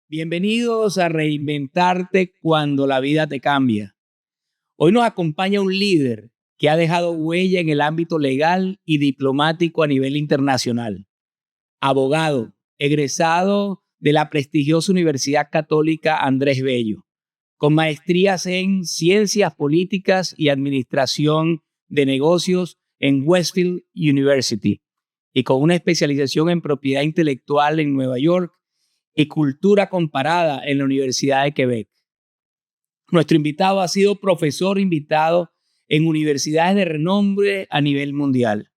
Bienvenidos a Reinventarte cuando la vida te cambia. Hoy nos acompaña un líder que ha dejado huella en el ámbito legal y diplomático a nivel internacional. Abogado, egresado de la prestigiosa Universidad Católica Andrés Bello, con maestrías en Ciencias Políticas y Administración de Negocios en Westfield University y con una especialización en Propiedad Intelectual en Nueva York y Cultura Comparada en la Universidad de Quebec. Nuestro invitado ha sido profesor invitado en universidades de renombre a nivel mundial.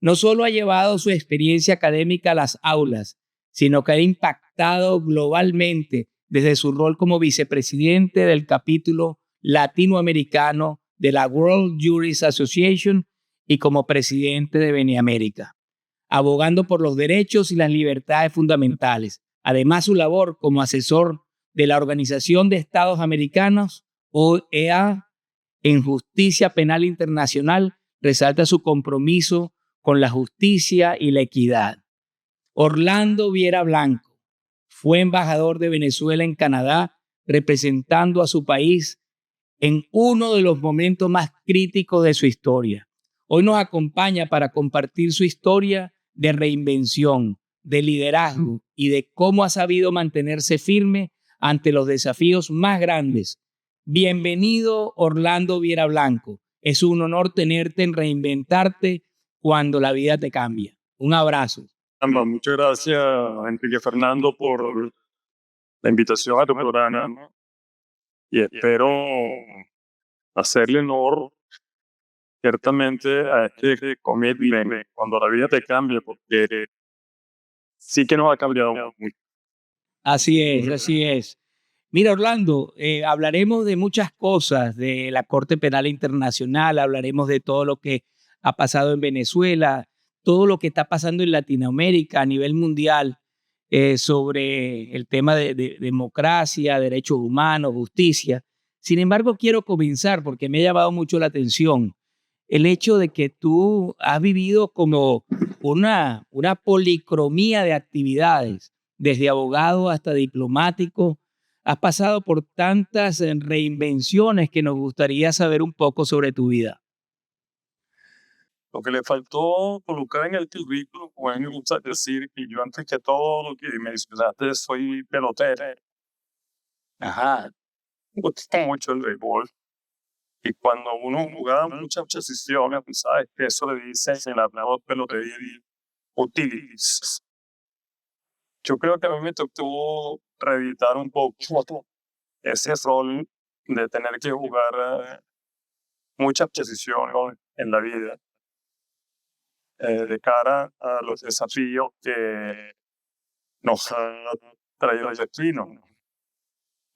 No solo ha llevado su experiencia académica a las aulas, sino que ha impactado globalmente desde su rol como vicepresidente del capítulo latinoamericano de la World Jurist Association y como presidente de Beneamérica, abogando por los derechos y las libertades fundamentales. Además, su labor como asesor de la Organización de Estados Americanos, OEA, en Justicia Penal Internacional, resalta su compromiso con la justicia y la equidad. Orlando Viera Blanco fue embajador de Venezuela en Canadá, representando a su país en uno de los momentos más críticos de su historia. Hoy nos acompaña para compartir su historia de reinvención, de liderazgo y de cómo ha sabido mantenerse firme ante los desafíos más grandes. Bienvenido, Orlando Viera Blanco. Es un honor tenerte en Reinventarte cuando la vida te cambia. Un abrazo. Muchas gracias, Enrique Fernando, por la invitación a tu programa y espero hacerle honor ciertamente a este commitment cuando la vida te cambie, porque sí que nos ha cambiado mucho. Así es, así es. Mira, Orlando, hablaremos de muchas cosas, de la Corte Penal Internacional, hablaremos de todo lo que ha pasado en Venezuela, todo lo que está pasando en Latinoamérica a nivel mundial, sobre el tema de democracia, derechos humanos, justicia. Sin embargo, quiero comenzar porque me ha llamado mucho la atención el hecho de que tú has vivido como una policromía de actividades, desde abogado hasta diplomático. Has pasado por tantas reinvenciones que nos gustaría saber un poco sobre tu vida. Lo que le faltó colocar en el currículum, pues me gusta decir que yo antes que todo lo que mencionaste soy pelotero. Ajá. Me gusta mucho el béisbol. Y cuando uno jugaba muchas sesiones, ¿sabes? Que eso le dicen en la pelotería utilities. Yo creo que a mí me tocó reeditar un poco ese rol de tener que jugar muchas posiciones en la vida de cara a los desafíos que nos ha traído el destino.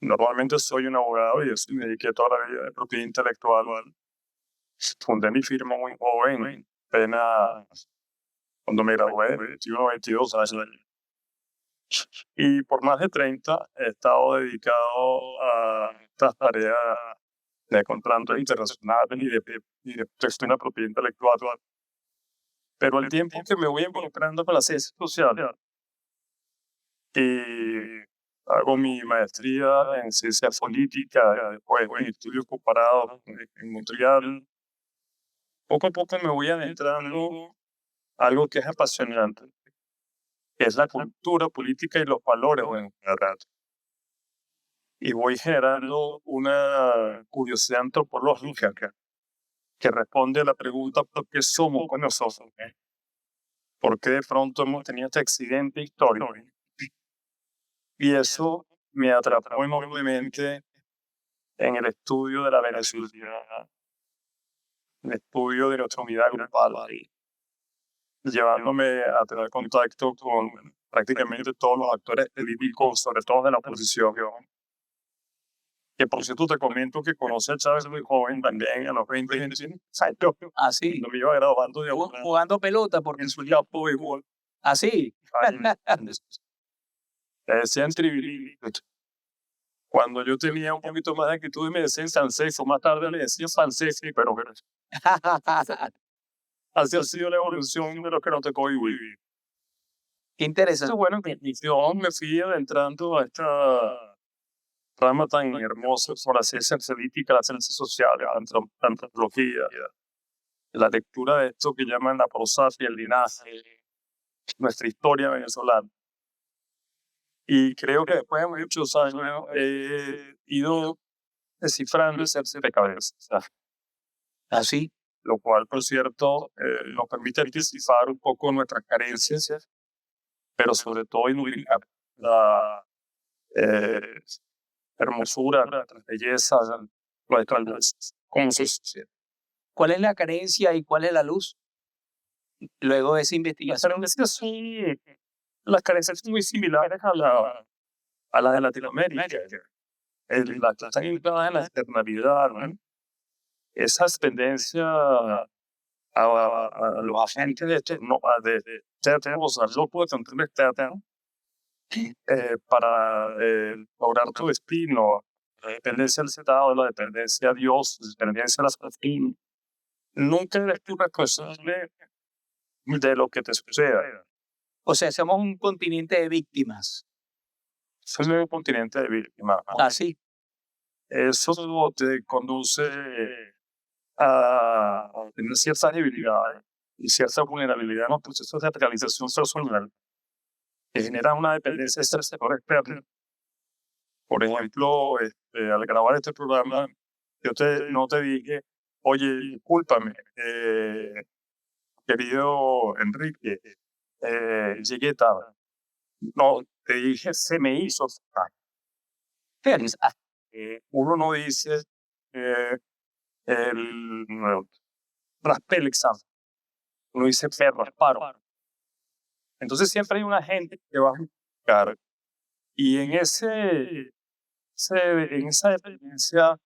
Normalmente soy un abogado y me dediqué toda la vida de propiedad intelectual. Fundé mi firma muy joven, apenas cuando me gradué, 21, 22 años. Y por más de 30 he estado dedicado a estas tareas de contratos internacionales y de gestión de propiedad intelectual. Pero al tiempo que me voy involucrando con la ciencia social y hago mi maestría en ciencia política, después en estudios comparados en Montreal, poco a poco me voy adentrando a algo que es apasionante, que es la cultura política y los valores en general. Y voy generando una curiosidad antropológica que responde a la pregunta ¿por qué somos como nosotros? ¿Por qué de pronto hemos tenido este accidente histórico? Y eso me atrapó enormemente en el estudio de la Venezuela, el estudio de nuestra unidad grupal, llevándome a tener contacto con prácticamente todos los actores políticos, sobre todo de la oposición. Que por cierto te comento que conocí a Chávez muy joven también, a los 20 años. Así. Cuando me iba graduando de abogado. Jugando pelota porque En su campo de béisbol. así. Le decían tribilín. Cuando yo tenía un poquito más de actitud y me decían francés, o más tarde le decían francés, pero así ha sido la evolución de lo que nos tocó vivir. Qué interesante. Entonces, bueno, yo me fui adentrando a esta rama tan hermosa por la ciencia analítica, la ciencia social, la antropología, la lectura de esto que llaman la prosapia, el linaje, nuestra historia venezolana. Y creo que después de muchos años he ido descifrando ese rompecabezas, Así. lo cual, por cierto, nos permite descifrar un poco nuestras carencias, pero sobre todo iluminar la hermosura, la belleza, la como sociedad. ¿Cuál es la carencia y cuál es la luz? Luego de esa Las investigación. carencias son, las carencias son muy similares a la de Latinoamérica. Están incluidas en la externalidad, ¿no? Esa tendencia a los agentes de cosas, yo puedo tener externo para lograr tu destino, la dependencia del Estado, la dependencia a Dios, la dependencia a las personas. Nunca eres tú responsable de lo que te suceda. O sea, somos un continente de víctimas. Eso es un continente de víctimas. Así. Eso te conduce a tener ciertas debilidades y cierta vulnerabilidad en los procesos de realización personal que generan una dependencia de sector externo. Por ejemplo, al grabar este programa, yo no te dije, oye, discúlpame, querido Enrique, llegué tarde. No, te dije, se me hizo tarde. Uno no dice, raspé el examen. Uno dice, rasparo. Entonces siempre hay un agente que va a buscar. Y en esa dependencia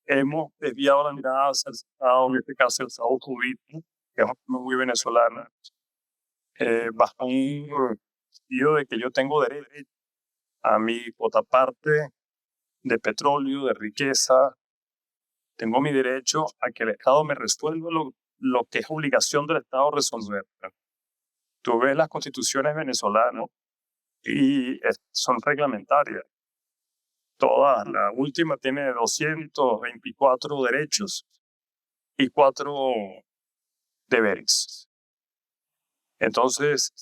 hemos desviado la mirada hacia el Estado, en este caso el Estado cubano, que es muy venezolana, bajo un sentido de que yo tengo derecho a mi cuota parte de petróleo, de riqueza. Tengo mi derecho a que el Estado me resuelva lo que es obligación del Estado resolver. Tú ves las constituciones venezolanas y son reglamentarias. Todas, la última tiene 224 derechos y 4 deberes. Entonces,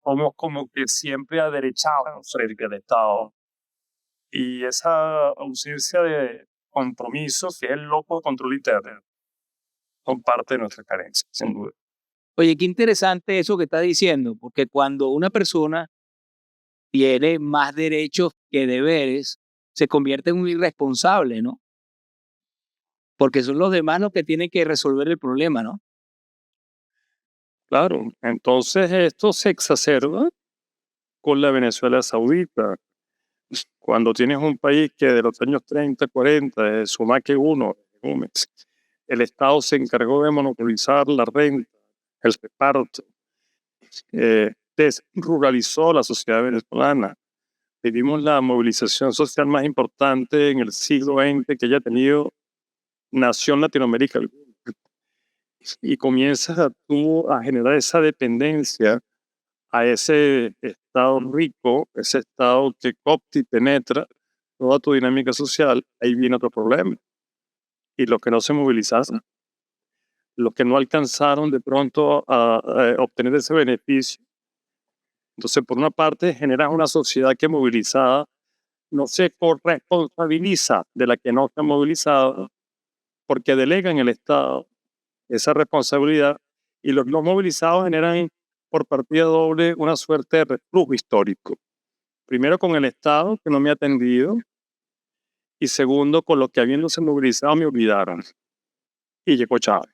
somos como que siempre aderechados frente al Estado. Y esa ausencia de compromiso, que es el loco de control interno, son parte de nuestra carencia, sin duda. Oye, qué interesante eso que estás diciendo, porque cuando una persona tiene más derechos que deberes, se convierte en un irresponsable, ¿no? Porque son los demás los que tienen que resolver el problema, ¿no? Claro, entonces esto se exacerba con la Venezuela Saudita. Cuando tienes un país que de los años 30, 40, suma que uno, el Estado se encargó de monopolizar la renta, el reparto, desruralizó la sociedad venezolana. Vivimos la movilización social más importante en el siglo XX que haya tenido nación Latinoamérica. Y comienzas tú a generar esa dependencia a ese Estado rico, ese Estado que copta y penetra toda tu dinámica social. Ahí viene otro problema. Y los que no se movilizaron, los que no alcanzaron de pronto a obtener ese beneficio. Entonces, por una parte, generas una sociedad que movilizada no se corresponsabiliza de la que no está movilizada porque delega en el Estado esa responsabilidad y los no movilizados generan por partida doble una suerte de reflujo histórico. Primero con el Estado, que no me ha atendido, y segundo con los que habiéndose movilizado me olvidaron. Y llegó Chávez.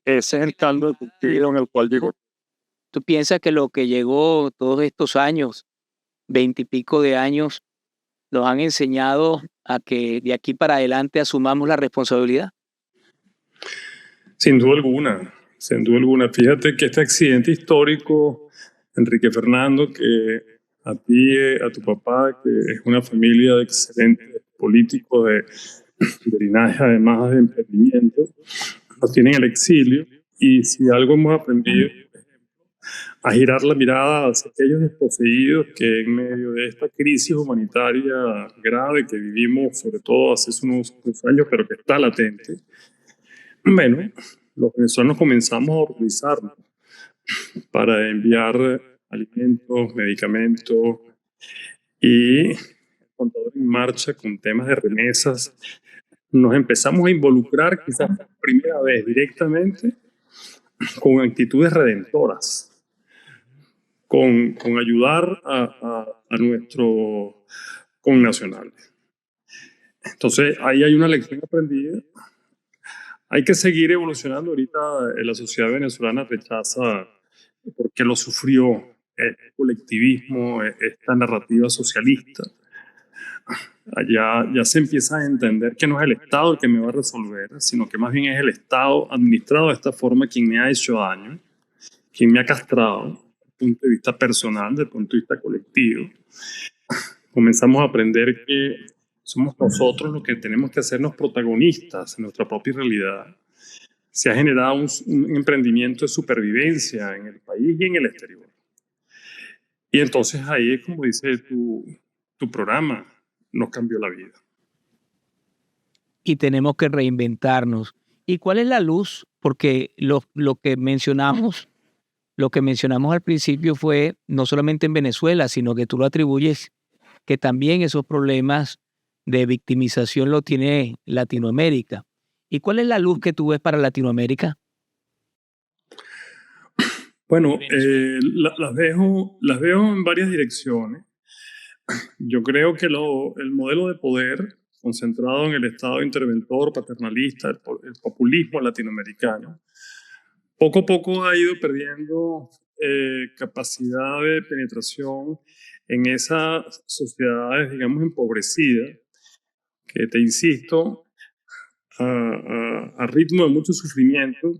Ese es el caldo de cultivo en el cual llegó. ¿Tú piensas que lo que llegó todos estos años, 20 y pico de años, nos han enseñado a que de aquí para adelante asumamos la responsabilidad? Sin duda alguna, sin duda alguna. Fíjate que este accidente histórico, Enrique Fernando, que a ti, a tu papá, que es una familia de excelentes políticos de linaje, además de emprendimiento, nos tienen en el exilio. Y si algo hemos aprendido a girar la mirada hacia aquellos desposeídos que en medio de esta crisis humanitaria grave que vivimos, sobre todo hace unos años, pero que está latente, bueno, los venezolanos comenzamos a organizarnos para enviar alimentos, medicamentos y el contador en marcha con temas de remesas. Nos empezamos a involucrar quizás por primera vez directamente con actitudes redentoras, con ayudar a nuestros connacionales. Entonces, ahí hay una lección aprendida. Hay que seguir evolucionando. Ahorita la sociedad venezolana rechaza, porque lo sufrió, el colectivismo, esta narrativa socialista. Allá ya se empieza a entender que no es el Estado el que me va a resolver, sino que más bien es el Estado administrado de esta forma quien me ha hecho daño, quien me ha castrado desde el punto de vista personal, desde el punto de vista colectivo. Comenzamos a aprender que somos nosotros los que tenemos que hacernos protagonistas en nuestra propia realidad. Se ha generado un emprendimiento de supervivencia en el país y en el exterior. Y entonces ahí es como dice tu programa, nos cambió la vida. Y tenemos que reinventarnos. ¿Y cuál es la luz? Porque lo que mencionamos al principio fue no solamente en Venezuela, sino que tú lo atribuyes que también esos problemas de victimización lo tiene Latinoamérica. ¿Y cuál es la luz que tú ves para Latinoamérica? Bueno, las veo en varias direcciones. Yo creo que el modelo de poder concentrado en el Estado interventor, paternalista, el populismo latinoamericano, poco a poco ha ido perdiendo capacidad de penetración en esas sociedades, digamos, empobrecidas, que te insisto, a ritmo de mucho sufrimiento,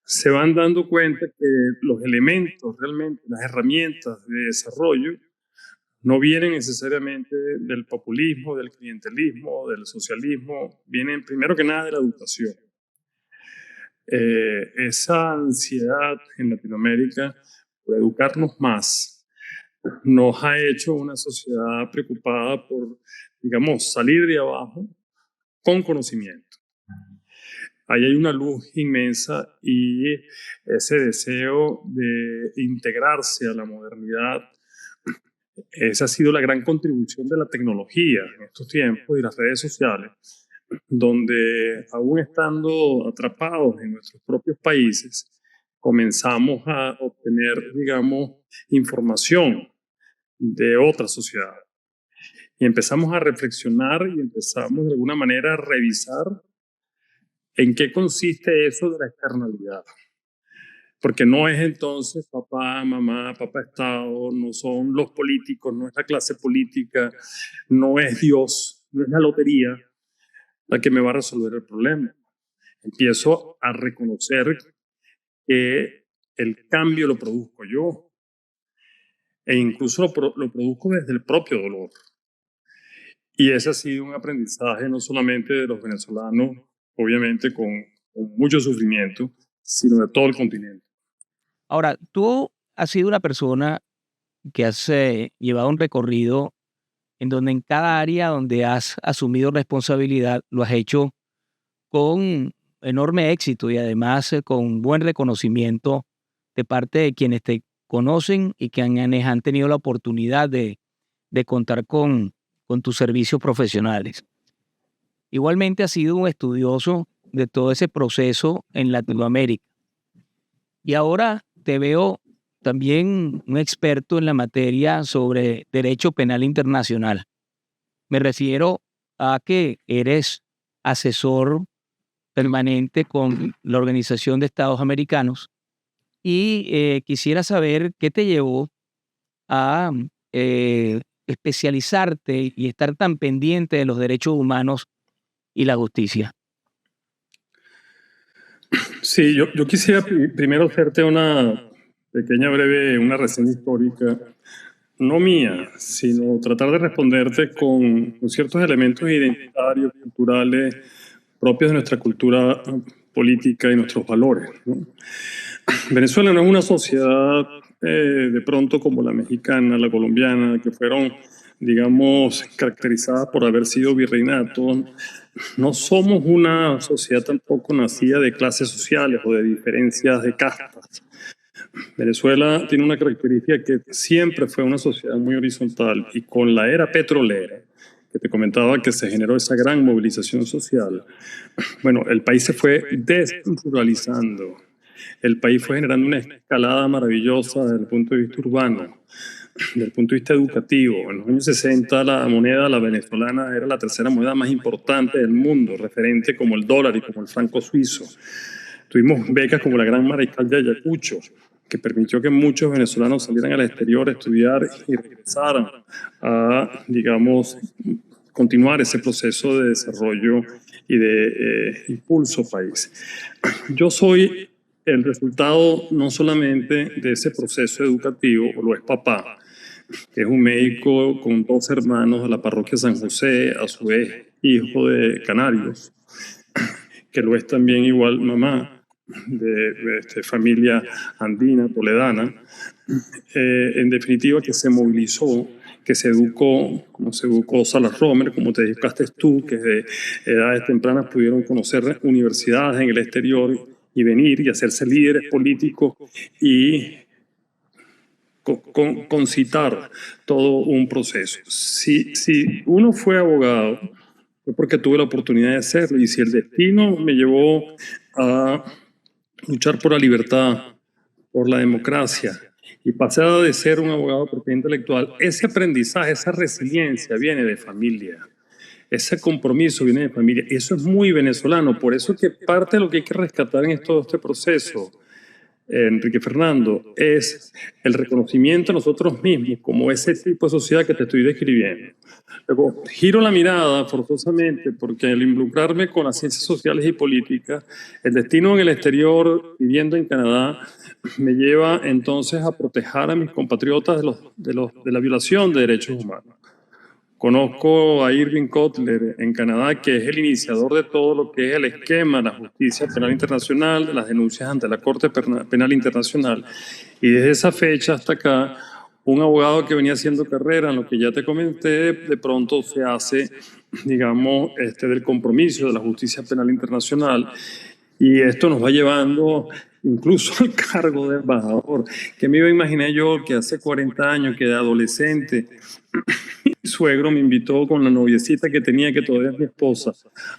se van dando cuenta que los elementos, realmente, las herramientas de desarrollo, no vienen necesariamente del populismo, del clientelismo, del socialismo, vienen primero que nada de la educación. Esa ansiedad en Latinoamérica por educarnos más nos ha hecho una sociedad preocupada por, digamos, salir de abajo con conocimiento. Ahí hay una luz inmensa y ese deseo de integrarse a la modernidad. Esa ha sido la gran contribución de la tecnología en estos tiempos y las redes sociales, donde aún estando atrapados en nuestros propios países, comenzamos a obtener, digamos, información de otras sociedades. Y empezamos a reflexionar y empezamos de alguna manera a revisar en qué consiste eso de la externalidad. Porque no es entonces papá, mamá, papá Estado, no son los políticos, no es la clase política, no es Dios, no es la lotería la que me va a resolver el problema. Empiezo a reconocer que el cambio lo produzco yo e incluso lo produzco desde el propio dolor. Y ese ha sido un aprendizaje no solamente de los venezolanos, obviamente con mucho sufrimiento, sino de todo el continente. Ahora, tú has sido una persona que has llevado un recorrido en donde en cada área donde has asumido responsabilidad lo has hecho con enorme éxito y además con buen reconocimiento de parte de quienes te conocen y quienes han tenido la oportunidad de contar con tus servicios profesionales. Igualmente has sido un estudioso de todo ese proceso en Latinoamérica. Y ahora te veo también un experto en la materia sobre derecho penal internacional. Me refiero a que eres asesor permanente con la Organización de Estados Americanos y quisiera saber qué te llevó a especializarte y estar tan pendiente de los derechos humanos y la justicia. Sí, yo quisiera primero hacerte una pequeña, una reseña histórica, no mía, sino tratar de responderte con ciertos elementos identitarios, culturales, propios de nuestra cultura política y nuestros valores, ¿no? Venezuela no es una sociedad de pronto como la mexicana, la colombiana, que fueron, digamos, caracterizadas por haber sido virreinatos, no somos una sociedad tampoco nacida de clases sociales o de diferencias de castas. Venezuela tiene una característica que siempre fue una sociedad muy horizontal y con la era petrolera, que te comentaba que se generó esa gran movilización social, bueno, el país se fue desruralizando. El país fue generando una escalada maravillosa desde el punto de vista urbano, desde el punto de vista educativo. En los años 60 la moneda, la venezolana, era la tercera moneda más importante del mundo, referente como el dólar y como el franco suizo. Tuvimos becas como la Gran Mariscal de Ayacucho, que permitió que muchos venezolanos salieran al exterior a estudiar y regresaran a, digamos, continuar ese proceso de desarrollo y de impulso país. Yo soy el resultado no solamente de ese proceso educativo, lo es papá, que es un médico con 2 hermanos de la parroquia San José, a su vez hijo de canarios, que lo es también igual mamá de familia andina, toledana, en definitiva que se movilizó, que se educó, como se educó Salas Romer, como te educaste tú, que de edades tempranas pudieron conocer universidades en el exterior y venir y hacerse líderes políticos y concitar todo un proceso. Si uno fue abogado, fue porque tuve la oportunidad de hacerlo, y si el destino me llevó a luchar por la libertad, por la democracia, y pasar de ser un abogado propiedad intelectual, ese aprendizaje, esa resiliencia viene de familia. Ese compromiso viene de familia. Eso es muy venezolano. Por eso que parte de lo que hay que rescatar en todo este proceso, Enrique Fernando, es el reconocimiento a nosotros mismos como ese tipo de sociedad que te estoy describiendo. Luego, giro la mirada forzosamente porque al involucrarme con las ciencias sociales y políticas, el destino en el exterior, viviendo en Canadá, me lleva entonces a proteger a mis compatriotas de la violación de derechos humanos. Conozco a Irving Kotler en Canadá, que es el iniciador de todo lo que es el esquema de la justicia penal internacional, de las denuncias ante la Corte Penal Internacional. Y desde esa fecha hasta acá, un abogado que venía haciendo carrera en lo que ya te comenté, de pronto se hace, digamos, del compromiso de la justicia penal internacional. Y esto nos va llevando incluso al cargo de embajador. ¿Qué me iba a imaginar yo que hace 40 años, que de adolescente, mi suegro me invitó con la noviecita que tenía, que todavía es mi esposa,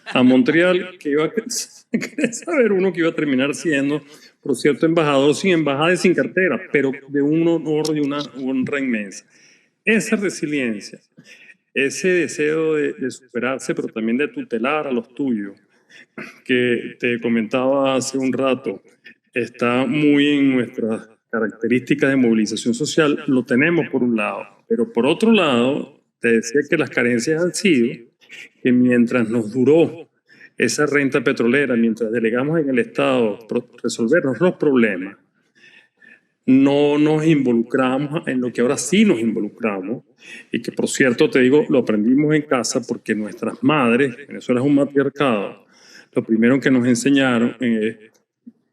a Montreal, que iba a querer saber uno que iba a terminar siendo, por cierto, embajador sin embajada y sin cartera, pero de un honor y una honra inmensa. Esa resiliencia, ese deseo de superarse, pero también de tutelar a los tuyos, que te comentaba hace un rato, está muy en nuestras características de movilización social, lo tenemos por un lado, pero por otro lado, te decía que las carencias han sido que mientras nos duró esa renta petrolera, mientras delegamos en el Estado resolvernos los problemas, no nos involucramos en lo que ahora sí nos involucramos, y que por cierto te digo, lo aprendimos en casa porque nuestras madres, Venezuela es un matriarcado, lo primero que nos enseñaron es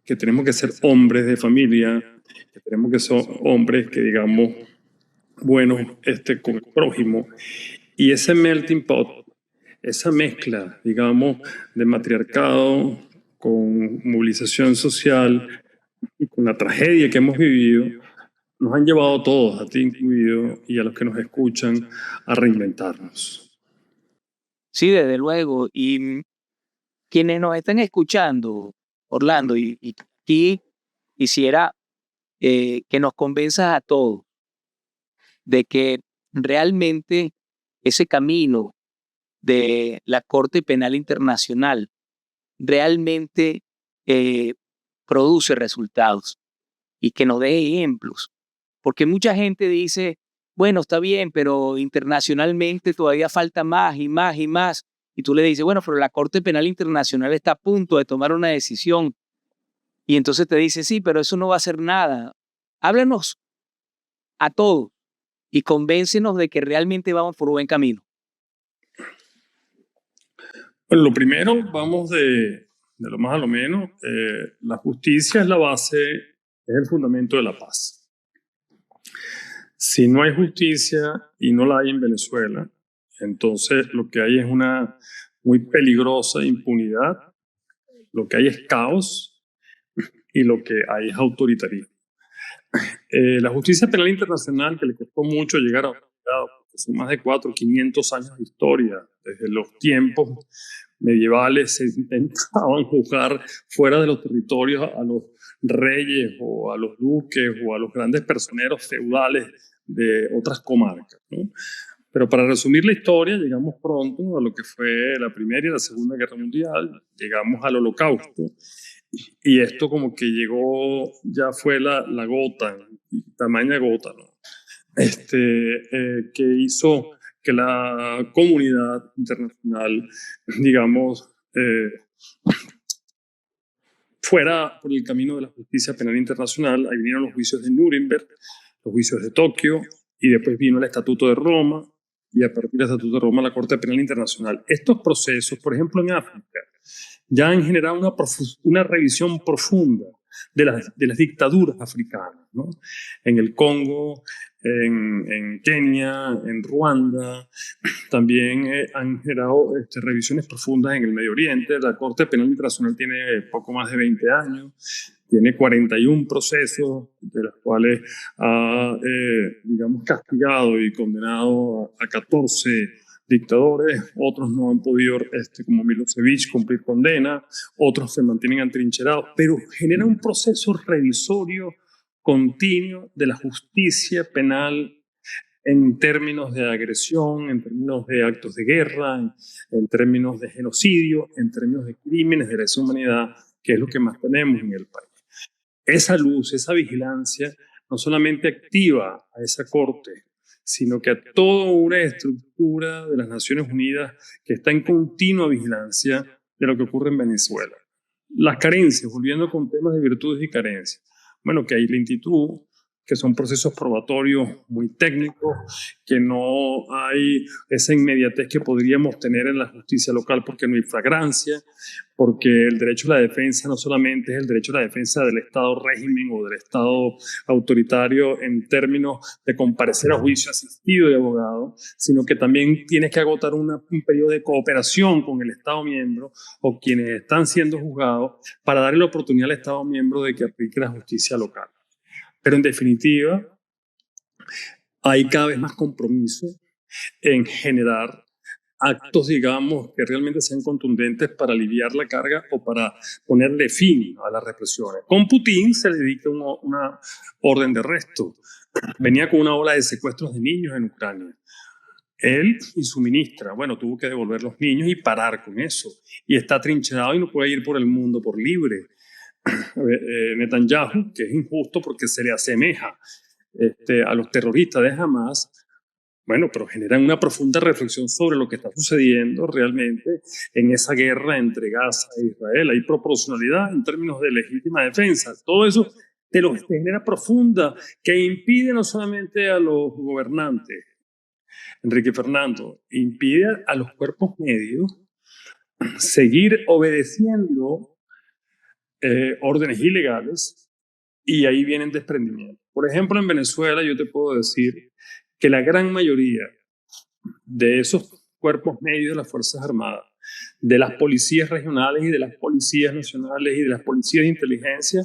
que tenemos que ser hombres de familia, que tenemos que ser hombres que digamos buenos con el prójimo, y ese melting pot, esa mezcla, digamos, de matriarcado con movilización social y con la tragedia que hemos vivido, nos han llevado a todos, a ti incluido, y a los que nos escuchan, a reinventarnos. Sí, desde luego. Y quienes nos están escuchando, Orlando, y aquí quisiera que nos convenzas a todos de que realmente ese camino de la Corte Penal Internacional realmente produce resultados y que nos dé ejemplos. Porque mucha gente dice, bueno, está bien, pero internacionalmente todavía falta más y más y más. Y tú le dices, bueno, pero la Corte Penal Internacional está a punto de tomar una decisión. Y entonces te dice, sí, pero eso no va a hacer nada. Háblanos a todos y convéncenos de que realmente vamos por buen camino. Bueno, lo primero, vamos de lo más a lo menos. La justicia es la base, es el fundamento de la paz. Si no hay justicia y no la hay en Venezuela, entonces lo que hay es una muy peligrosa impunidad, lo que hay es caos y lo que hay es autoritarismo. La justicia penal internacional, que le costó mucho llegar a porque son más de 400 o 500 años de historia, desde los tiempos medievales se intentaban juzgar fuera de los territorios a los reyes o a los duques o a los grandes personeros feudales de otras comarcas, ¿no? Pero para resumir la historia, llegamos pronto a lo que fue la Primera y la Segunda Guerra Mundial, llegamos al Holocausto, y esto como que llegó, ya fue la gota, tamaña gota, ¿no? Que hizo que la comunidad internacional, digamos, fuera por el camino de la justicia penal internacional. Ahí vinieron los juicios de Nuremberg, los juicios de Tokio, y después vino el Estatuto de Roma, y a partir del Estatuto de Roma la Corte Penal Internacional. Estos procesos, por ejemplo en África, ya han generado una revisión profunda de las dictaduras africanas, ¿no? En el Congo, en Kenia, en Ruanda, también han generado revisiones profundas en el Medio Oriente. La Corte Penal Internacional tiene poco más de 20 años, tiene 41 procesos, de los cuales ha, digamos, castigado y condenado a 14 dictadores. Otros no han podido, como Milosevic, cumplir condena, otros se mantienen atrincherados, pero genera un proceso revisorio continuo de la justicia penal en términos de agresión, en términos de actos de guerra, en términos de genocidio, en términos de crímenes de lesa humanidad, que es lo que más tenemos en el país. Esa luz, esa vigilancia, no solamente activa a esa corte, sino que a toda una estructura de las Naciones Unidas que está en continua vigilancia de lo que ocurre en Venezuela. Las carencias, volviendo con temas de virtudes y carencias. Bueno, que hay lentitud, que son procesos probatorios muy técnicos, que no hay esa inmediatez que podríamos tener en la justicia local porque no hay flagrancia, porque el derecho a la defensa no solamente es el derecho a la defensa del Estado régimen o del Estado autoritario en términos de comparecer a juicio asistido de abogado, sino que también tienes que agotar un periodo de cooperación con el Estado miembro o quienes están siendo juzgados para darle la oportunidad al Estado miembro de que aplique la justicia local. Pero en definitiva, hay cada vez más compromiso en generar actos, digamos, que realmente sean contundentes para aliviar la carga o para ponerle fin a las represiones. Con Putin se le dicta una orden de arresto. Venía con una ola de secuestros de niños en Ucrania. Él y su ministra, bueno, tuvo que devolver los niños y parar con eso. Y está atrincherado y no puede ir por el mundo por libre. Netanyahu, que es injusto porque se le asemeja a los terroristas de Hamas, bueno, pero generan una profunda reflexión sobre lo que está sucediendo realmente en esa guerra entre Gaza e Israel. Hay proporcionalidad en términos de legítima defensa. Todo eso te genera profunda, que impide no solamente a los gobernantes, Enrique Fernando, impide a los cuerpos medios seguir obedeciendo órdenes ilegales, y ahí vienen desprendimientos. Por ejemplo, en Venezuela yo te puedo decir que la gran mayoría de esos cuerpos medios de las Fuerzas Armadas, de las policías regionales y de las policías nacionales y de las policías de inteligencia,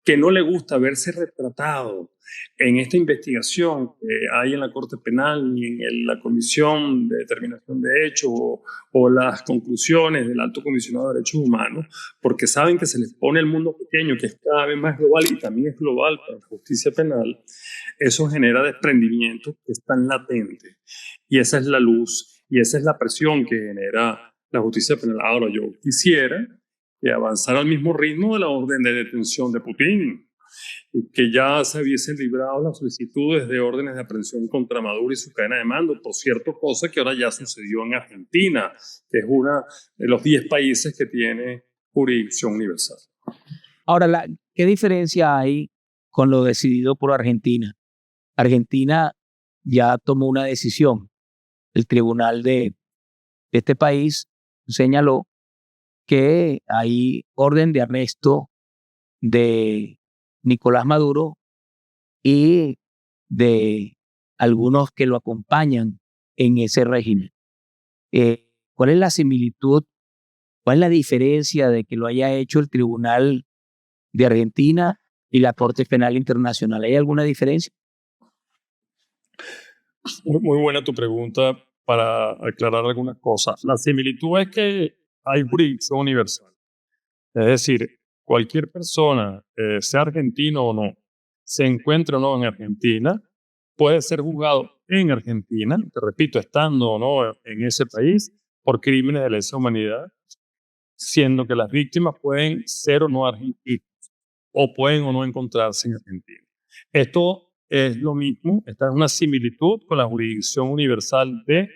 que no le gusta verse retratado en esta investigación que hay en la Corte Penal ni en la Comisión de Determinación de Hechos o las conclusiones del Alto Comisionado de Derechos Humanos, porque saben que se les pone el mundo pequeño, que es cada vez más global y también es global para la justicia penal. Eso genera desprendimientos que están latentes, y esa es la luz y esa es la presión que genera la justicia penal. Ahora, yo quisiera que avanzara al mismo ritmo de la orden de detención de Putin, y que ya se hubiesen librado las solicitudes de órdenes de aprehensión contra Maduro y su cadena de mando. Por cierto, cosa que ahora ya sucedió en Argentina, que es uno de los 10 países que tiene jurisdicción universal. Ahora, ¿qué diferencia hay con lo decidido por Argentina? Argentina ya tomó una decisión. El tribunal de este país señaló que hay orden de arresto de Nicolás Maduro y de algunos que lo acompañan en ese régimen. ¿Cuál es la similitud? ¿Cuál es la diferencia de que lo haya hecho el Tribunal de Argentina y la Corte Penal Internacional? ¿Hay alguna diferencia? Muy buena tu pregunta para aclarar algunas cosas. La similitud es que hay jurisdicción universal. Es decir, cualquier persona, sea argentino o no, se encuentre o no en Argentina, puede ser juzgado en Argentina, te repito, estando o no en ese país, por crímenes de lesa humanidad, siendo que las víctimas pueden ser o no argentinos, o pueden o no encontrarse en Argentina. Esto es lo mismo, esta es una similitud con la jurisdicción universal de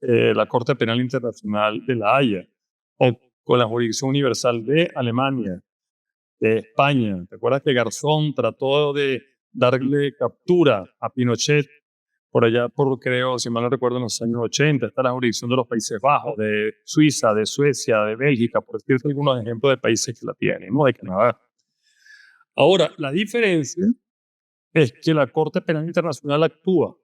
la Corte Penal Internacional de La Haya, o con la jurisdicción universal de Alemania, de España. ¿Te acuerdas que Garzón trató de darle captura a Pinochet por allá, creo, si mal no recuerdo, en los años 80? Está la jurisdicción de los Países Bajos, de Suiza, de Suecia, de Bélgica, por decirte algunos ejemplos de países que la tienen, ¿no? De Canadá. Ahora, la diferencia es que la Corte Penal Internacional actúa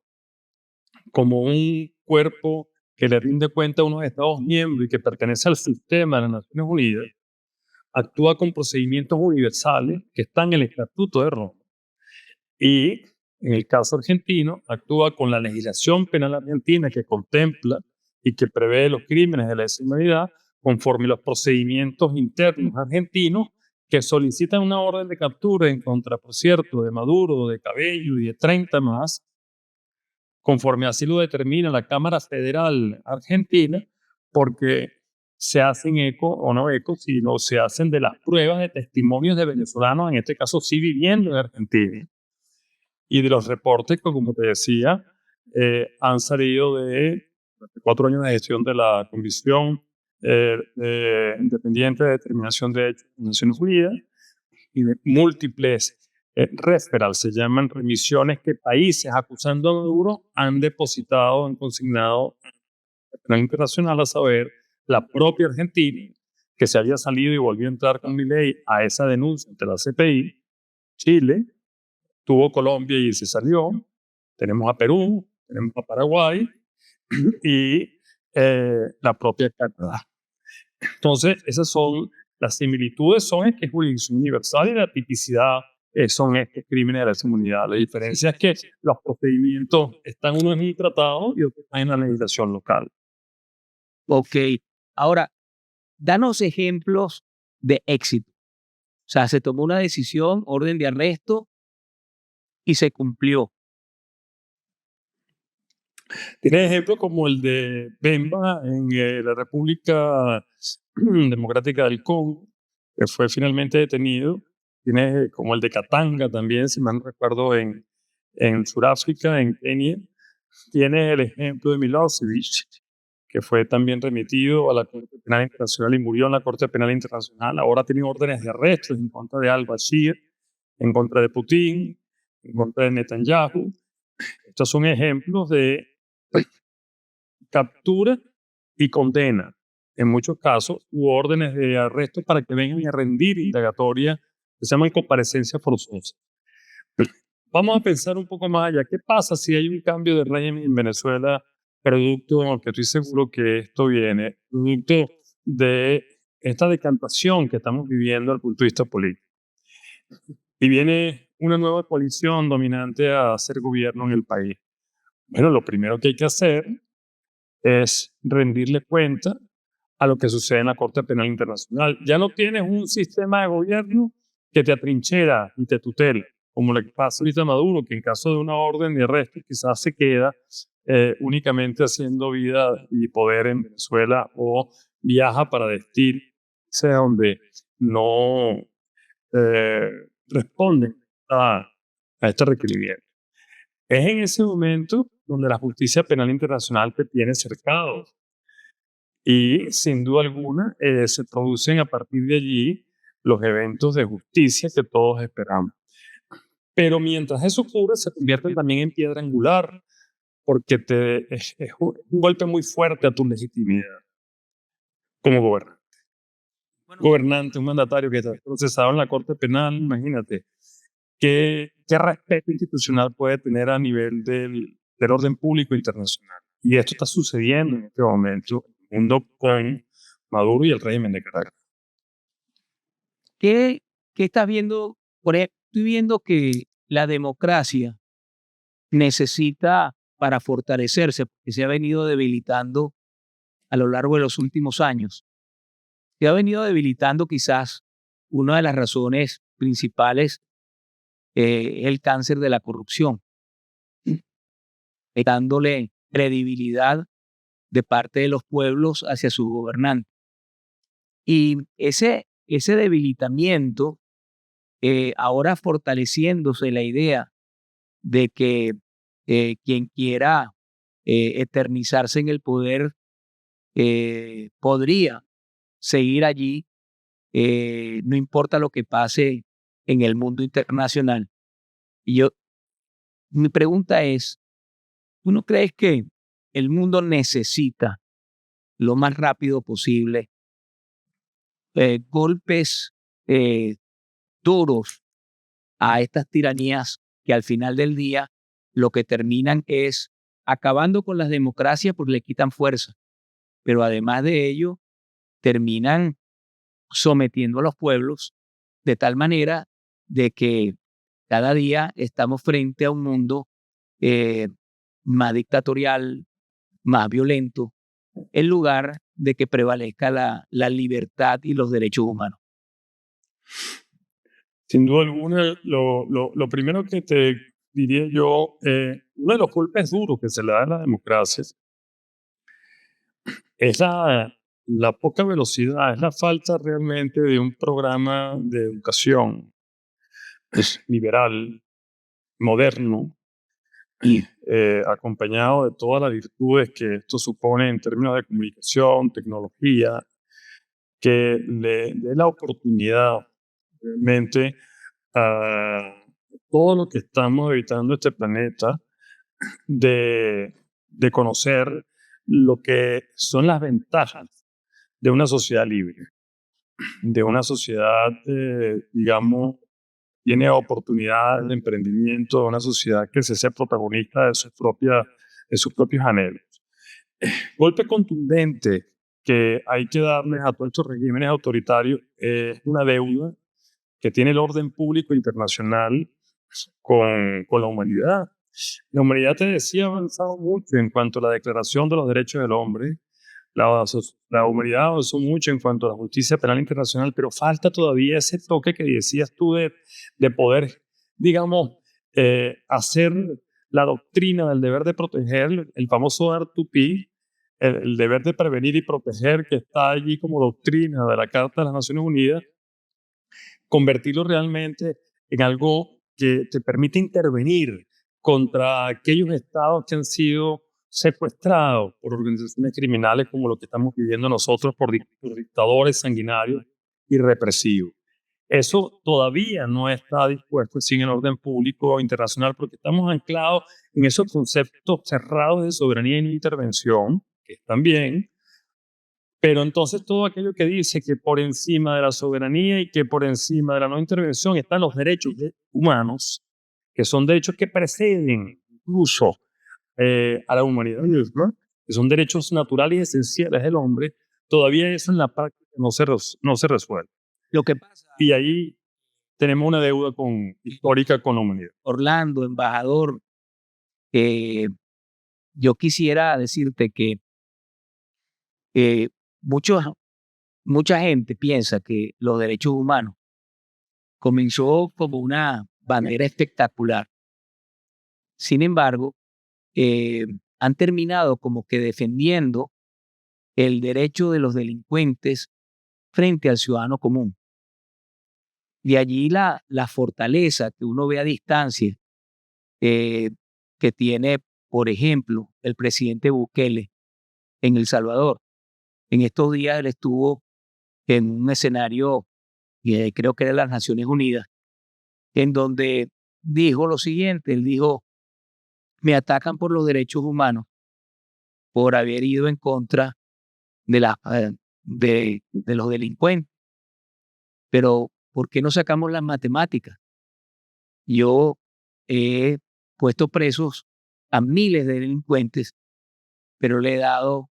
como un cuerpo que le rinde cuenta a unos Estados miembros y que pertenece al sistema de las Naciones Unidas, actúa con procedimientos universales que están en el Estatuto de Roma. Y en el caso argentino, actúa con la legislación penal argentina que contempla y que prevé los crímenes de lesa humanidad conforme a los procedimientos internos argentinos que solicitan una orden de captura en contra, por cierto, de Maduro, de Cabello y de 30 más, conforme así lo determina la Cámara Federal Argentina, porque se hacen eco, o no eco, sino se hacen de las pruebas de testimonios de venezolanos, en este caso sí viviendo en Argentina, y de los reportes que, como te decía, han salido de 4 años de gestión de la Comisión Independiente de Determinación de Hechos de las Naciones Unidas y de múltiples referrals, se llaman remisiones que países acusando a Maduro han depositado, han consignado a la Penal Internacional, a saber, la propia Argentina, que se había salido y volvió a entrar con Milei a esa denuncia ante la CPI, Chile, tuvo Colombia y se salió, tenemos a Perú, tenemos a Paraguay y la propia Canadá. Entonces, esas son las similitudes, son que es jurisdicción universal, y la tipicidad son estos crímenes de lesa humanidad. La diferencia es que los procedimientos están uno en un tratado y otro están en la legislación local. Ok. Ahora, danos ejemplos de éxito. O sea, se tomó una decisión, orden de arresto, y se cumplió. Tienes ejemplos como el de Bemba en la República Democrática del Congo, que fue finalmente detenido. Tienes como el de Katanga también, si mal no recuerdo, en Sudáfrica, en Kenia. Tienes el ejemplo de Milosevic, que fue también remitido a la Corte Penal Internacional y murió en la Corte Penal Internacional. Ahora tiene órdenes de arresto en contra de al-Bashir, en contra de Putin, en contra de Netanyahu. Estos son ejemplos de captura y condena, en muchos casos, u órdenes de arresto para que vengan a rendir indagatoria, que se llaman comparecencia forzosa. Vamos a pensar un poco más allá. ¿Qué pasa si hay un cambio de régimen en Venezuela, producto, que estoy seguro que esto viene, producto de esta decantación que estamos viviendo desde el punto de vista político? Y viene una nueva coalición dominante a hacer gobierno en el país. Bueno, lo primero que hay que hacer es rendirle cuenta a lo que sucede en la Corte Penal Internacional. Ya no tienes un sistema de gobierno que te atrinchera y te tutela, como le pasa ahorita a Maduro, que en caso de una orden de arresto quizás se queda únicamente haciendo vida y poder en Venezuela, o viaja para destinos donde no responden a este requerimiento. Es en ese momento donde la justicia penal internacional te tiene cercado. Y sin duda alguna se producen a partir de allí los eventos de justicia que todos esperamos. Pero mientras eso ocurre, se convierten también en piedra angular, porque es un golpe muy fuerte a tu legitimidad como gobernante. Gobernante, un mandatario que está procesado en la Corte Penal, imagínate, ¿qué respeto institucional puede tener a nivel del orden público internacional? Y esto está sucediendo en este momento en el mundo con Maduro y el régimen de Caracas. ¿Qué, qué estás viendo? Por ejemplo, estoy viendo que la democracia necesita, para fortalecerse, porque se ha venido debilitando a lo largo de los últimos años, se ha venido debilitando quizás una de las razones principales es el cáncer de la corrupción, dándole credibilidad de parte de los pueblos hacia sus gobernantes. Y ese debilitamiento, ahora fortaleciéndose la idea de que quien quiera eternizarse en el poder podría seguir allí, no importa lo que pase en el mundo internacional. Y mi pregunta es, ¿tú no crees que el mundo necesita lo más rápido posible golpes eh, duros a estas tiranías que al final del día lo que terminan es acabando con las democracias porque le quitan fuerza, pero además de ello terminan sometiendo a los pueblos de tal manera de que cada día estamos frente a un mundo eh, más dictatorial, más violento, en lugar de que prevalezca la libertad y los derechos humanos? Sin duda alguna, lo primero que te diría yo, uno de los golpes duros que se le da a la democracia es la poca velocidad, es la falta realmente de un programa de educación liberal, moderno, y acompañado de todas las virtudes que esto supone en términos de comunicación, tecnología, que le dé la oportunidad realmente a todo lo que estamos habitando este planeta de, de conocer lo que son las ventajas de una sociedad libre, de una sociedad, digamos, tiene oportunidades de emprendimiento, de una sociedad que se sea protagonista de sus propios anhelos. Golpe contundente que hay que darles a todos estos regímenes autoritarios es una deuda que tiene el orden público internacional con la humanidad. La humanidad, te decía, ha avanzado mucho en cuanto a la Declaración de los Derechos del Hombre. La humanidad avanzó mucho en cuanto a la justicia penal internacional, pero falta todavía ese toque que decías tú de poder, digamos, hacer la doctrina del deber de proteger, el famoso R2P, el deber de prevenir y proteger, que está allí como doctrina de la Carta de las Naciones Unidas, convertirlo realmente en algo que te permite intervenir contra aquellos estados que han sido secuestrados por organizaciones criminales como lo que estamos viviendo nosotros por dictadores sanguinarios y represivos. Eso todavía no está dispuesto sin el orden público internacional porque estamos anclados en esos conceptos cerrados de soberanía y no intervención, que están bien, pero entonces todo aquello que dice que por encima de la soberanía y que por encima de la no intervención están los derechos humanos, que son derechos que preceden incluso a la humanidad misma, que son derechos naturales y esenciales del hombre, todavía eso en la práctica no se resuelve. Lo que pasa, Y ahí tenemos una deuda histórica con la humanidad. Orlando, embajador, eh, yo quisiera decirte que eh, muchos mucha gente piensa que los derechos humanos comenzó como una bandera espectacular. Sin embargo, han terminado como que defendiendo el derecho de los delincuentes frente al ciudadano común. De allí la fortaleza que uno ve a distancia eh, que tiene, por ejemplo, el presidente Bukele en El Salvador. En estos días él estuvo en un escenario, creo que era las Naciones Unidas, en donde dijo lo siguiente, él dijo, me atacan por los derechos humanos, por haber ido en contra de, de los delincuentes, pero ¿por qué no sacamos las matemáticas? Yo he puesto presos a miles de delincuentes, pero le he dado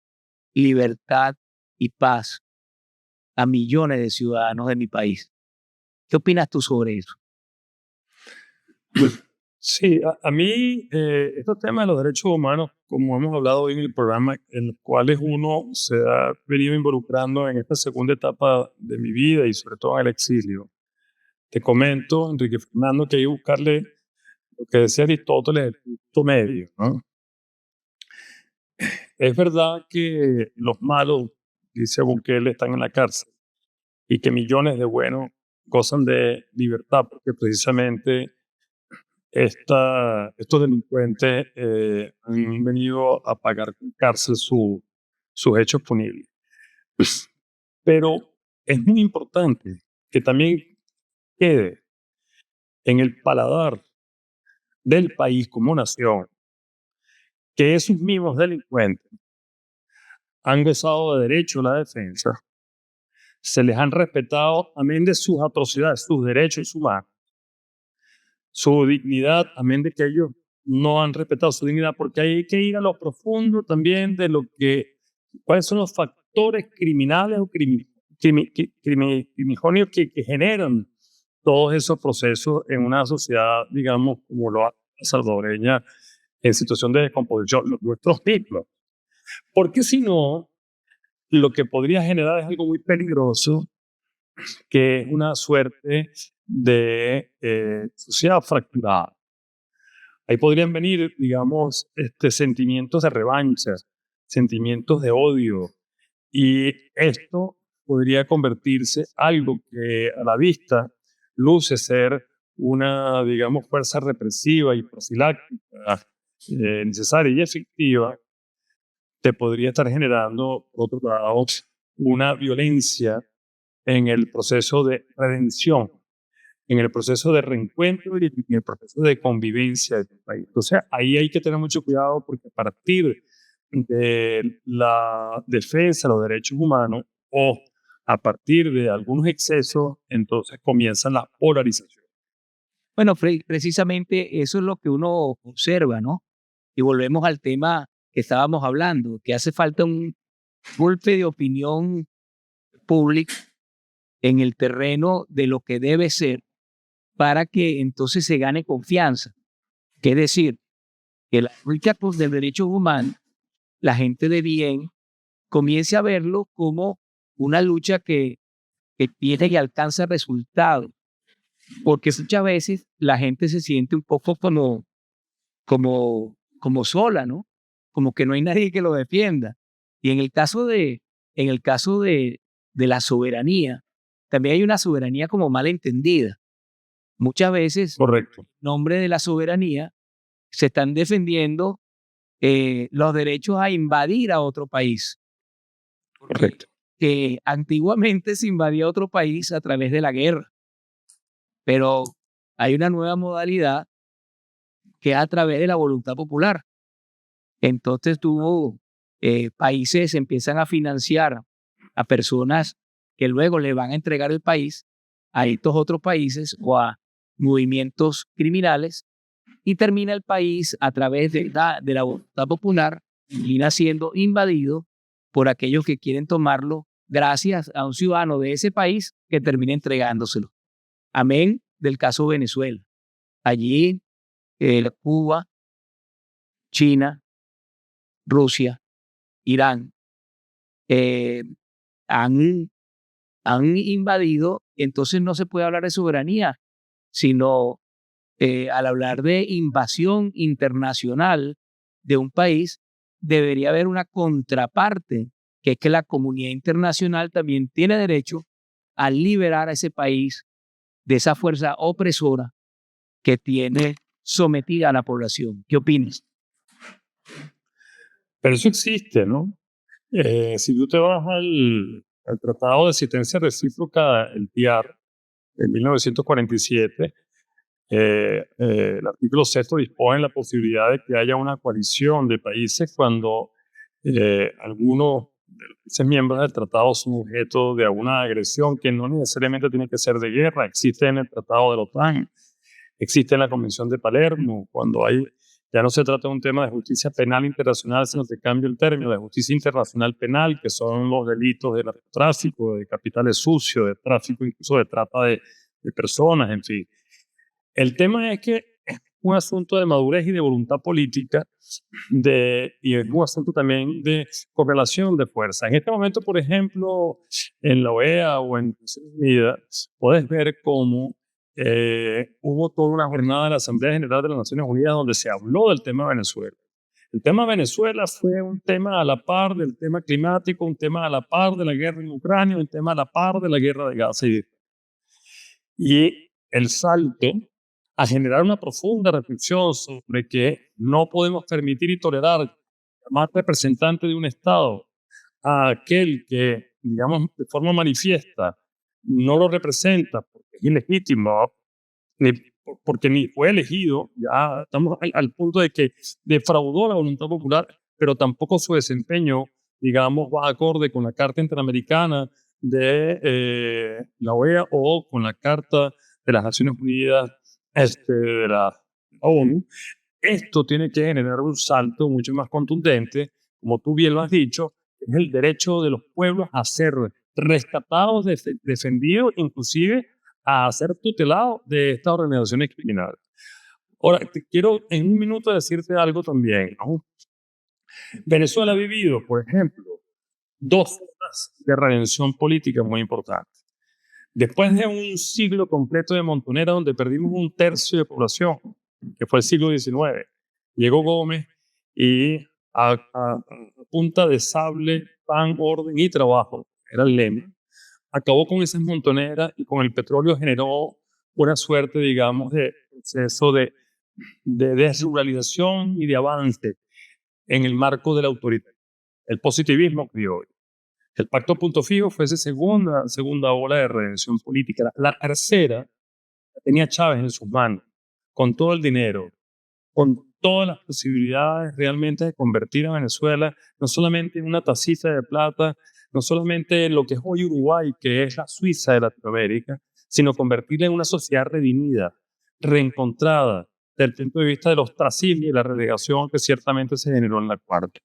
libertad y paz a millones de ciudadanos de mi país. ¿Qué opinas tú sobre eso? Sí, a mí estos temas de los derechos humanos, como hemos hablado hoy en el programa, en los cuales uno se ha venido involucrando en esta segunda etapa de mi vida y sobre todo en el exilio. Te comento, Enrique Fernando, que hay que buscarle lo que decía Aristóteles, el punto medio, ¿no? Es verdad que los malos, dice Bukele, están en la cárcel y que millones de buenos gozan de libertad porque precisamente estos delincuentes han venido a pagar con cárcel sus hechos punibles. Pero es muy importante que también quede en el paladar del país como nación que esos mismos delincuentes han gozado de derecho a la defensa, se les han respetado, amén de sus atrocidades, sus derechos humanos, su dignidad, amén de que ellos no han respetado su dignidad, porque hay que ir a lo profundo también de lo que, cuáles son los factores criminales o crimigenios que generan todos esos procesos en una sociedad, digamos, como lo hace la salvadoreña, en situación de descomposición, nuestros mismos. Porque si no, lo que podría generar es algo muy peligroso, que es una suerte de sociedad fracturada. Ahí podrían venir, digamos, sentimientos de revancha, sentimientos de odio, y esto podría convertirse en algo que a la vista luce ser una, digamos, fuerza represiva y profiláctica necesaria y efectiva, te podría estar generando, por otro lado, una violencia en el proceso de redención, en el proceso de reencuentro y en el proceso de convivencia de tu país. Entonces, ahí hay que tener mucho cuidado porque a partir de la defensa de los derechos humanos o a partir de algunos excesos, entonces comienzan las polarizaciones. Bueno, precisamente eso es lo que uno observa, ¿no? Y volvemos al tema que estábamos hablando, que hace falta un golpe de opinión pública en el terreno de lo que debe ser para que entonces se gane confianza. Es decir, que la lucha por los derechos humanos, la gente de bien comience a verlo como una lucha que tiene y alcanza resultados. Porque muchas veces la gente se siente un poco como sola, ¿no? Como que no hay nadie que lo defienda. Y en el caso de la soberanía, también hay una soberanía como mal entendida. Muchas veces, Correcto. en nombre de la soberanía, se están defendiendo los derechos a invadir a otro país. Correcto. Que antiguamente se invadía otro país a través de la guerra. Pero hay una nueva modalidad que es a través de la voluntad popular. Entonces países empiezan a financiar a personas que luego le van a entregar el país a estos otros países o a movimientos criminales y termina el país a través de la voluntad popular y siendo invadido por aquellos que quieren tomarlo gracias a un ciudadano de ese país que termina entregándoselo. Amén del caso Venezuela. Allí Cuba, China, Rusia, Irán han invadido, entonces no se puede hablar de soberanía, sino al hablar de invasión internacional de un país, debería haber una contraparte, que es que la comunidad internacional también tiene derecho a liberar a ese país de esa fuerza opresora que tiene sometida a la población. ¿Qué opinas? Pero eso existe, ¿no? Si tú te vas al Tratado de Asistencia Recíproca, el TIAR, de 1947, el artículo 6 dispone la posibilidad de que haya una coalición de países cuando algunos de los países miembros del tratado son objeto de alguna agresión que no necesariamente tiene que ser de guerra. Existe en el Tratado de la OTAN, existe en la Convención de Palermo, cuando ya no se trata de un tema de justicia penal internacional, sino que cambia el término de justicia internacional penal, que son los delitos de narcotráfico, de capitales sucios, de tráfico, incluso de trata de personas, en fin. El tema es que es un asunto de madurez y de voluntad política y es un asunto también de correlación de fuerza. En este momento, por ejemplo, en la OEA o en Naciones Unidas, puedes ver cómo hubo toda una jornada de la Asamblea General de las Naciones Unidas donde se habló del tema de Venezuela. El tema de Venezuela fue un tema a la par del tema climático, un tema a la par de la guerra en Ucrania, un tema a la par de la guerra de Gaza. Y el salto a generar una profunda reflexión sobre que no podemos permitir y tolerar llamar representante de un Estado a aquel que, digamos, de forma manifiesta no lo representa porque es ilegítimo, porque ni fue elegido, ya estamos al punto de que defraudó la voluntad popular, pero tampoco su desempeño, digamos, va acorde con la Carta Interamericana de la OEA o con la Carta de las Naciones Unidas de la ONU. Esto tiene que generar un salto mucho más contundente, como tú bien lo has dicho, es el derecho de los pueblos a ser rescatados, defendidos, inclusive a ser tutelados de estas organizaciones criminales. Ahora, te quiero en un minuto decirte algo también, ¿no? Venezuela ha vivido, por ejemplo, 2 olas de redención política muy importantes. Después de un siglo completo de montonera donde perdimos 1/3 de población, que fue el siglo XIX, llegó Gómez y a punta de sable, pan, orden y trabajo, era el lema, acabó con esas montoneras y con el petróleo generó una suerte, digamos, de proceso de desruralización y de avance en el marco del autoritarismo, el positivismo criollo. El Pacto a Punto Fijo fue esa segunda ola de redención política. La tercera tenía Chávez en sus manos, con todo el dinero, con todas las posibilidades realmente de convertir a Venezuela no solamente en una tacita de plata, no solamente en lo que es hoy Uruguay, que es la Suiza de Latinoamérica, sino convertirla en una sociedad redimida, reencontrada, desde el punto de vista del ostracismo y la relegación que ciertamente se generó en la cuarta.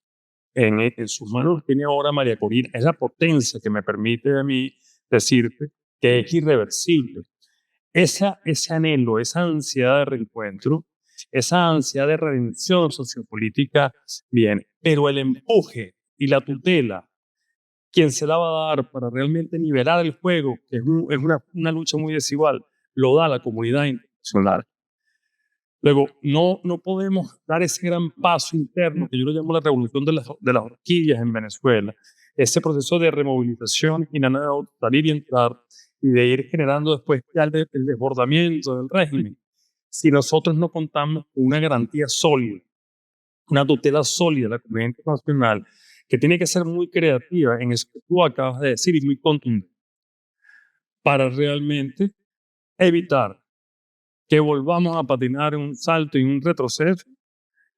En sus manos tiene ahora María Corina, es la potencia que me permite a mí decirte que es irreversible. Ese anhelo, esa ansiedad de reencuentro, esa ansiedad de redención sociopolítica viene, pero el empuje y la tutela, quien se la va a dar para realmente nivelar el juego, que es una lucha muy desigual, lo da la comunidad internacional. Luego, no podemos dar ese gran paso interno, que yo lo llamo la revolución de las horquillas en Venezuela, ese proceso de removilización in-and-out, salir y entrar, y de ir generando después ya el desbordamiento del régimen, si nosotros no contamos con una garantía sólida, una tutela sólida de la comunidad internacional, que tiene que ser muy creativa en eso que tú acabas de decir y muy contundente, para realmente evitar que volvamos a patinar en un salto y un retroceso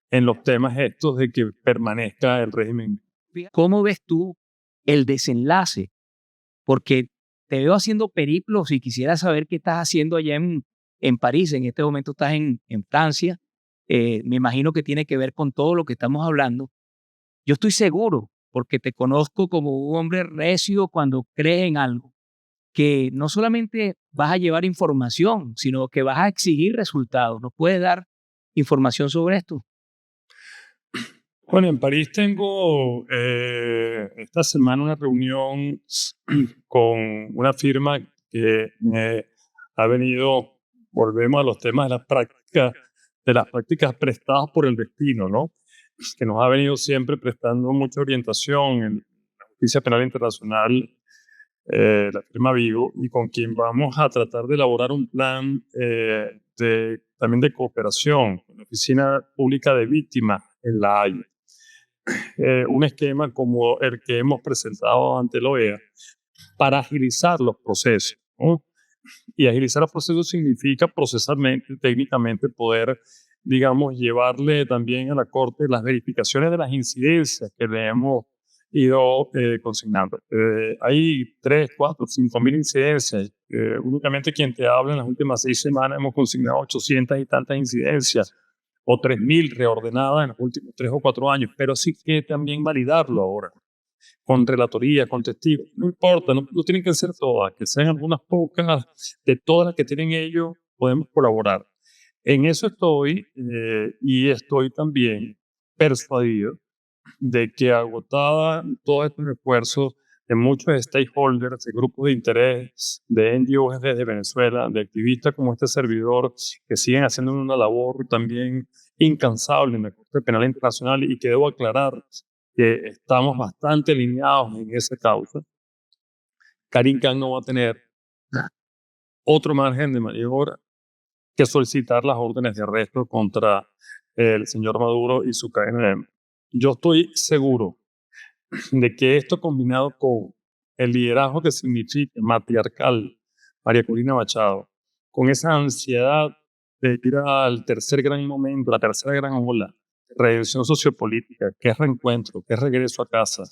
en los temas estos de que permanezca el régimen. ¿Cómo ves tú el desenlace? Porque te veo haciendo periplos y quisiera saber qué estás haciendo allá en París. En este momento estás en Francia. Me imagino que tiene que ver con todo lo que estamos hablando. Yo estoy seguro, porque te conozco como un hombre recio cuando crees en algo, que no solamente vas a llevar información, sino que vas a exigir resultados. ¿Nos puedes dar información sobre esto? Bueno, en París tengo esta semana una reunión con una firma que me ha venido, volvemos a los temas de las prácticas prestadas por el destino, ¿no? Que nos ha venido siempre prestando mucha orientación en la justicia penal internacional, la firma Vigo, y con quien vamos a tratar de elaborar un plan también de cooperación con la Oficina Pública de Víctimas en La Haya. Un esquema como el que hemos presentado ante la OEA para agilizar los procesos, ¿no? Y agilizar los procesos significa procesalmente, técnicamente, poder, digamos, llevarle también a la Corte las verificaciones de las incidencias que le hemos ido consignando. Hay 3, 4, 5 mil incidencias. Únicamente quien te habla en las últimas 6 semanas hemos consignado 800 y tantas incidencias, o 3.000 reordenadas en los últimos 3 o 4 años, pero sí que también validarlo ahora, con relatoría, con testigos. No importa, no tienen que ser todas, que sean algunas pocas, de todas las que tienen ellos, podemos colaborar. En eso estoy, y estoy también persuadido de que agotada todos estos esfuerzos de muchos stakeholders, de grupos de interés, de NGOs desde Venezuela, de activistas como este servidor, que siguen haciendo una labor también incansable en la Corte Penal Internacional, y que debo aclarar que estamos bastante alineados en esa causa. Karim Khan no va a tener otro margen de maniobra que solicitar las órdenes de arresto contra el señor Maduro y su cadena. Yo estoy seguro de que esto, combinado con el liderazgo que significa matriarcal María Corina Machado, con esa ansiedad de ir al tercer gran momento, la tercera gran ola, redención sociopolítica, que es reencuentro, que es regreso a casa,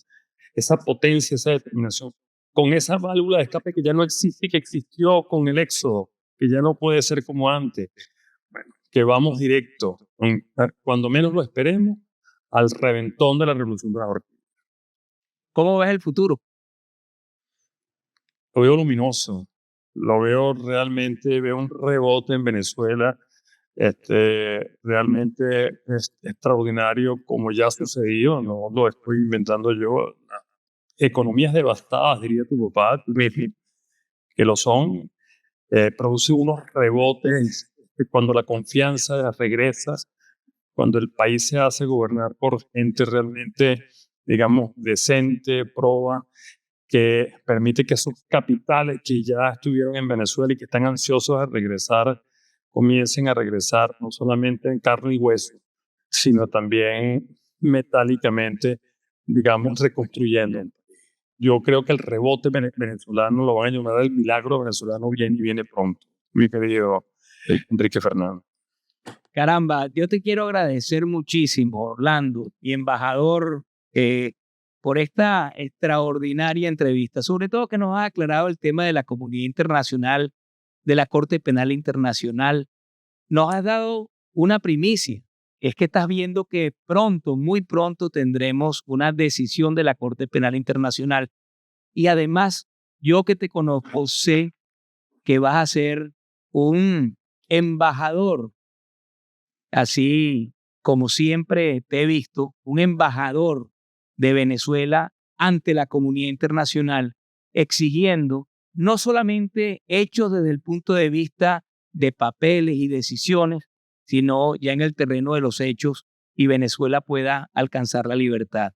esa potencia, esa determinación, con esa válvula de escape que ya no existe, que existió con el éxodo, que ya no puede ser como antes, bueno, que vamos directo, cuando menos lo esperemos, al reventón de la revolución de la orquídea. ¿Cómo ves el futuro? Lo veo luminoso, lo veo realmente, veo un rebote en Venezuela, realmente es extraordinario, como ya ha sucedido, no lo estoy inventando yo. Economías devastadas, diría tu papá, que lo son, produce unos rebotes cuando la confianza regresa, cuando el país se hace gobernar por gente realmente, digamos, decente, proba, que permite que esos capitales que ya estuvieron en Venezuela y que están ansiosos de regresar, comiencen a regresar no solamente en carne y hueso, sino también metálicamente, digamos, reconstruyendo. Yo creo que el rebote venezolano lo van a llamar el milagro venezolano, viene y viene pronto, mi querido Enrique Fernández. Caramba, yo te quiero agradecer muchísimo, Orlando y embajador, por esta extraordinaria entrevista, sobre todo que nos ha aclarado el tema de la comunidad internacional, de la Corte Penal Internacional. Nos has dado una primicia, es que estás viendo que pronto, muy pronto, tendremos una decisión de la Corte Penal Internacional. Y además, yo que te conozco, sé que vas a ser un embajador, así como siempre te he visto, un embajador de Venezuela ante la comunidad internacional, exigiendo no solamente hechos desde el punto de vista de papeles y decisiones, sino ya en el terreno de los hechos, y Venezuela pueda alcanzar la libertad.